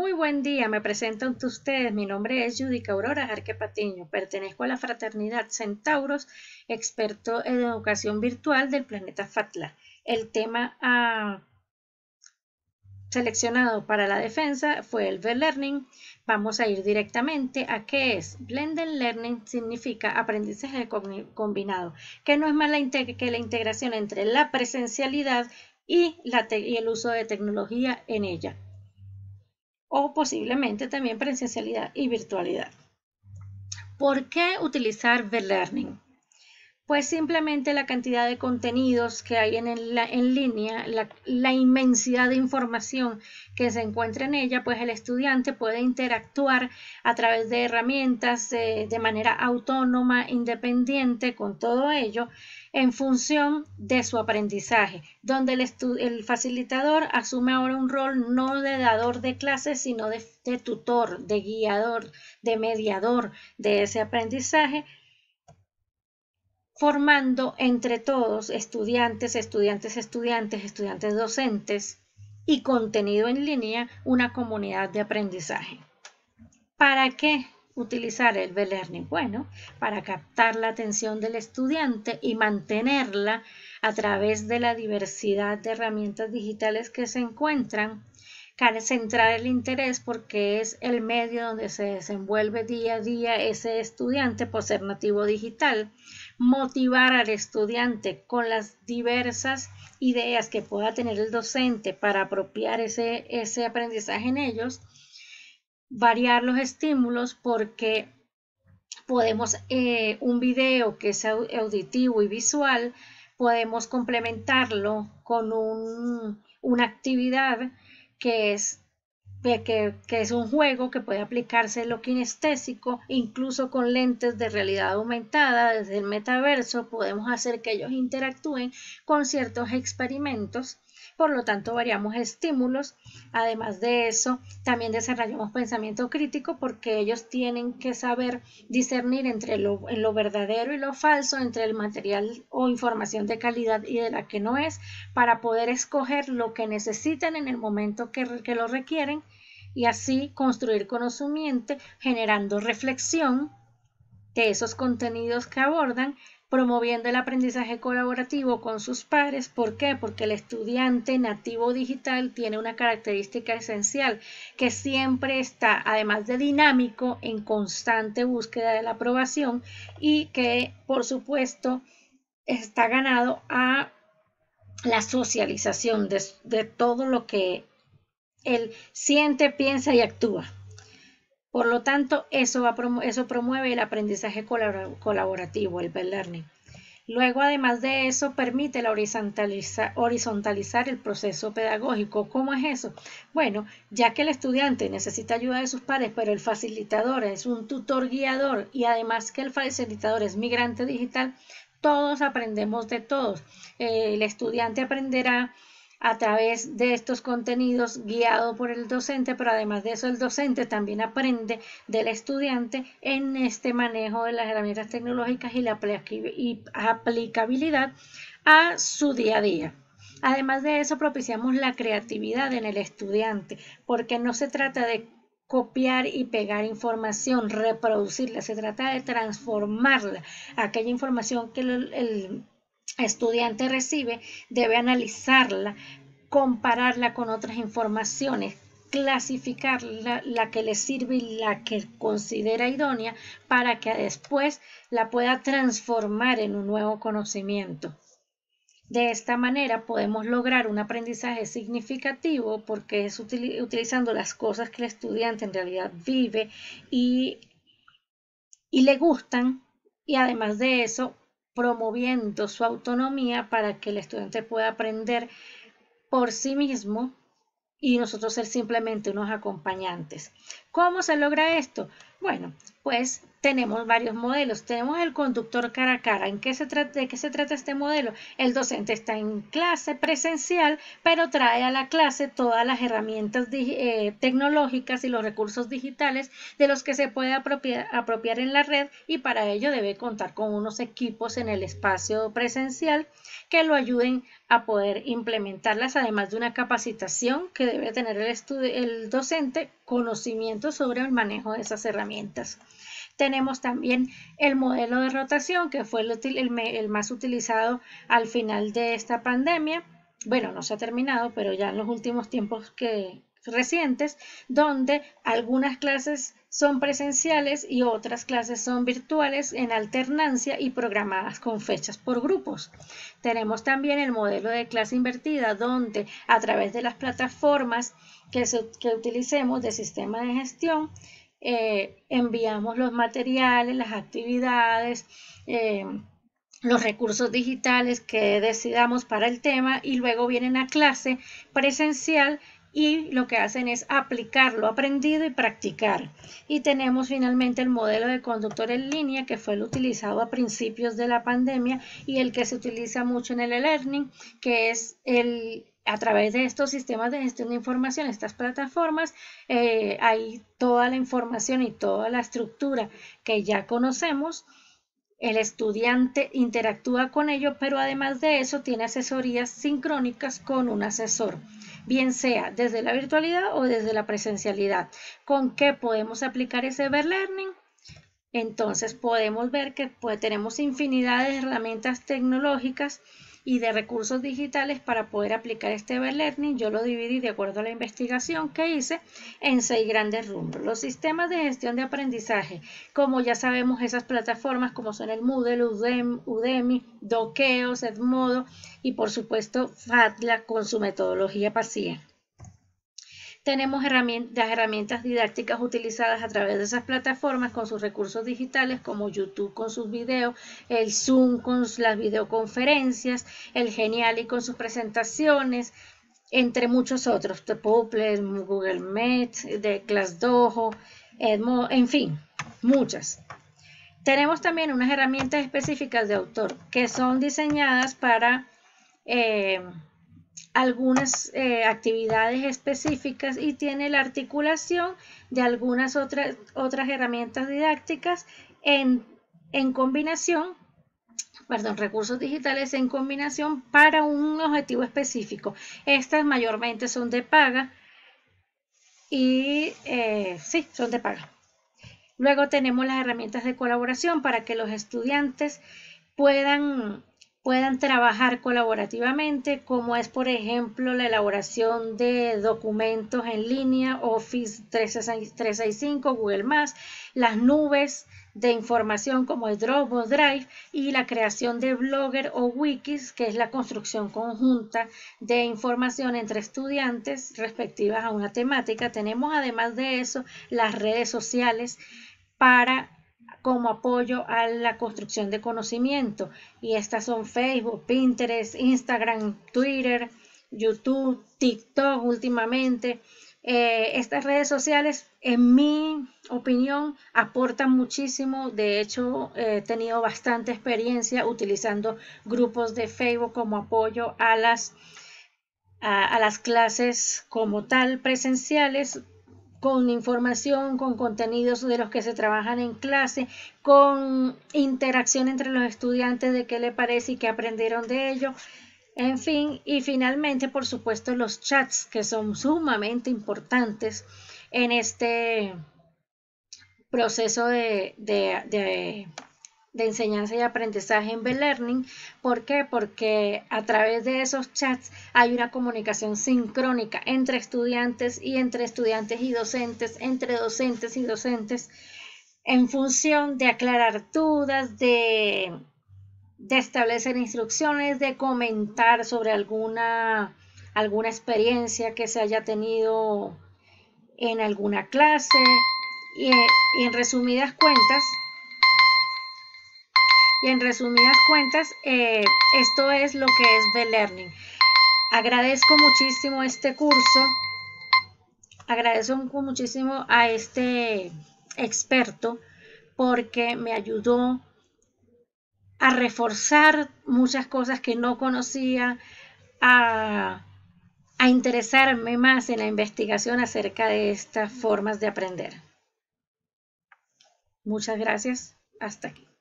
Muy buen día, me presento ante ustedes. Mi nombre es Yudica Aurora Jarque Patiño. Pertenezco a la fraternidad Centauros, experto en educación virtual del planeta Fatla. El tema seleccionado para la defensa fue el Blended Learning. Vamos a ir directamente a qué es. Blended Learning significa aprendizaje combinado, que no es más que la integración entre la presencialidad y el uso de tecnología en ella, o posiblemente también presencialidad y virtualidad. ¿Por qué utilizar Learning? Pues simplemente la cantidad de contenidos que hay en línea, la inmensidad de información que se encuentra en ella, pues el estudiante puede interactuar a través de herramientas de manera autónoma, independiente con todo ello, en función de su aprendizaje, donde el facilitador asume ahora un rol no de dador de clases, sino de tutor, de guiador, de mediador de ese aprendizaje, formando entre todos, estudiantes, docentes y contenido en línea, una comunidad de aprendizaje. ¿Para qué utilizar el Learning? Bueno, para captar la atención del estudiante y mantenerla a través de la diversidad de herramientas digitales que se encuentran, centrar el interés porque es el medio donde se desenvuelve día a día ese estudiante por ser nativo digital, motivar al estudiante con las diversas ideas que pueda tener el docente para apropiar ese aprendizaje en ellos, variar los estímulos porque podemos, un video que es auditivo y visual, podemos complementarlo con una actividad que es un juego que puede aplicarse en lo kinestésico, incluso con lentes de realidad aumentada. Desde el metaverso podemos hacer que ellos interactúen con ciertos experimentos. Por lo tanto, variamos estímulos. Además de eso, también desarrollamos pensamiento crítico porque ellos tienen que saber discernir entre lo verdadero y lo falso, entre el material o información de calidad y de la que no es, para poder escoger lo que necesitan en el momento que lo requieren y así construir conocimiento, generando reflexión de esos contenidos que abordan, promoviendo el aprendizaje colaborativo con sus pares. ¿Por qué? Porque el estudiante nativo digital tiene una característica esencial, que siempre está, además de dinámico, en constante búsqueda de la aprobación y que, por supuesto, está ganado a la socialización de todo lo que él siente, piensa y actúa. Por lo tanto, eso promueve el aprendizaje colaborativo, el Learning. Luego, además de eso, permite horizontalizar el proceso pedagógico. ¿Cómo es eso? Bueno, ya que el estudiante necesita ayuda de sus pares, pero el facilitador es un tutor guiador y además que el facilitador es migrante digital, todos aprendemos de todos. El estudiante aprenderá a través de estos contenidos guiado por el docente, pero además de eso el docente también aprende del estudiante en este manejo de las herramientas tecnológicas y la aplicabilidad a su día a día. Además de eso, propiciamos la creatividad en el estudiante, porque no se trata de copiar y pegar información, reproducirla, se trata de transformarla. Aquella información que el estudiante recibe debe analizarla, compararla con otras informaciones, clasificar la que le sirve y la que considera idónea para que después la pueda transformar en un nuevo conocimiento. De esta manera podemos lograr un aprendizaje significativo porque es utilizando las cosas que el estudiante en realidad vive y le gustan, y además de eso promoviendo su autonomía para que el estudiante pueda aprender por sí mismo y nosotros ser simplemente unos acompañantes. ¿Cómo se logra esto? Bueno, pues tenemos varios modelos. Tenemos el conductor cara a cara. ¿De qué se trata este modelo? El docente está en clase presencial, pero trae a la clase todas las herramientas tecnológicas y los recursos digitales de los que se puede apropiar en la red, y para ello debe contar con unos equipos en el espacio presencial que lo ayuden a poder implementarlas, además de una capacitación que debe tener el docente, conocimiento sobre el manejo de esas herramientas. Tenemos también el modelo de rotación, que fue el más utilizado al final de esta pandemia. Bueno, no se ha terminado, pero ya en los últimos tiempos recientes, donde algunas clases son presenciales y otras clases son virtuales en alternancia y programadas con fechas por grupos. Tenemos también el modelo de clase invertida, donde a través de las plataformas que utilicemos de sistema de gestión, enviamos los materiales, las actividades, los recursos digitales que decidamos para el tema, y luego vienen a clase presencial y lo que hacen es aplicar lo aprendido y practicar. Y tenemos finalmente el modelo de conductor en línea, que fue el utilizado a principios de la pandemia y el que se utiliza mucho en el e-learning, que es a través de estos sistemas de gestión de información, estas plataformas, hay toda la información y toda la estructura que ya conocemos. El estudiante interactúa con ello, pero además de eso tiene asesorías sincrónicas con un asesor, bien sea desde la virtualidad o desde la presencialidad. ¿Con qué podemos aplicar ese e-learning? Entonces podemos ver que tenemos infinidad de herramientas tecnológicas y de recursos digitales para poder aplicar este e-learning. Yo lo dividí, de acuerdo a la investigación que hice, en 6 grandes rubros. Los sistemas de gestión de aprendizaje, como ya sabemos, esas plataformas como son el Moodle, Udemy, Dokeos, Edmodo y por supuesto Fatla con su metodología PASIA. Tenemos las herramientas didácticas utilizadas a través de esas plataformas con sus recursos digitales, como YouTube con sus videos, el Zoom con las videoconferencias, el Geniali con sus presentaciones, entre muchos otros, de Poopler, Google Meet, de ClassDojo, Edmodo, en fin, muchas. Tenemos también unas herramientas específicas de autor que son diseñadas para algunas actividades específicas y tiene la articulación de algunas otras herramientas didácticas en combinación, recursos digitales en combinación para un objetivo específico. Estas mayormente son de paga y sí, son de paga. Luego tenemos las herramientas de colaboración para que los estudiantes puedan trabajar colaborativamente, como es por ejemplo la elaboración de documentos en línea, Office 365, Google+, las nubes de información como es Dropbox, Drive, y la creación de Blogger o Wikis, que es la construcción conjunta de información entre estudiantes respectivas a una temática. Tenemos además de eso las redes sociales como apoyo a la construcción de conocimiento, y estas son Facebook, Pinterest, Instagram, Twitter, YouTube, TikTok últimamente. Estas redes sociales, en mi opinión, aportan muchísimo. De hecho, he tenido bastante experiencia utilizando grupos de Facebook como apoyo a las clases como tal presenciales, con información, con contenidos de los que se trabajan en clase, con interacción entre los estudiantes de qué le parece y qué aprendieron de ello, en fin. Y finalmente, por supuesto, los chats, que son sumamente importantes en este proceso de enseñanza y aprendizaje en e-learning. ¿Por qué? Porque a través de esos chats hay una comunicación sincrónica entre estudiantes y docentes, entre docentes y docentes, en función de aclarar dudas, de establecer instrucciones, de comentar sobre alguna experiencia que se haya tenido en alguna clase, y en resumidas cuentas, esto es lo que es e-learning. Agradezco muchísimo este curso, agradezco muchísimo a este experto porque me ayudó a reforzar muchas cosas que no conocía, a interesarme más en la investigación acerca de estas formas de aprender. Muchas gracias. Hasta aquí.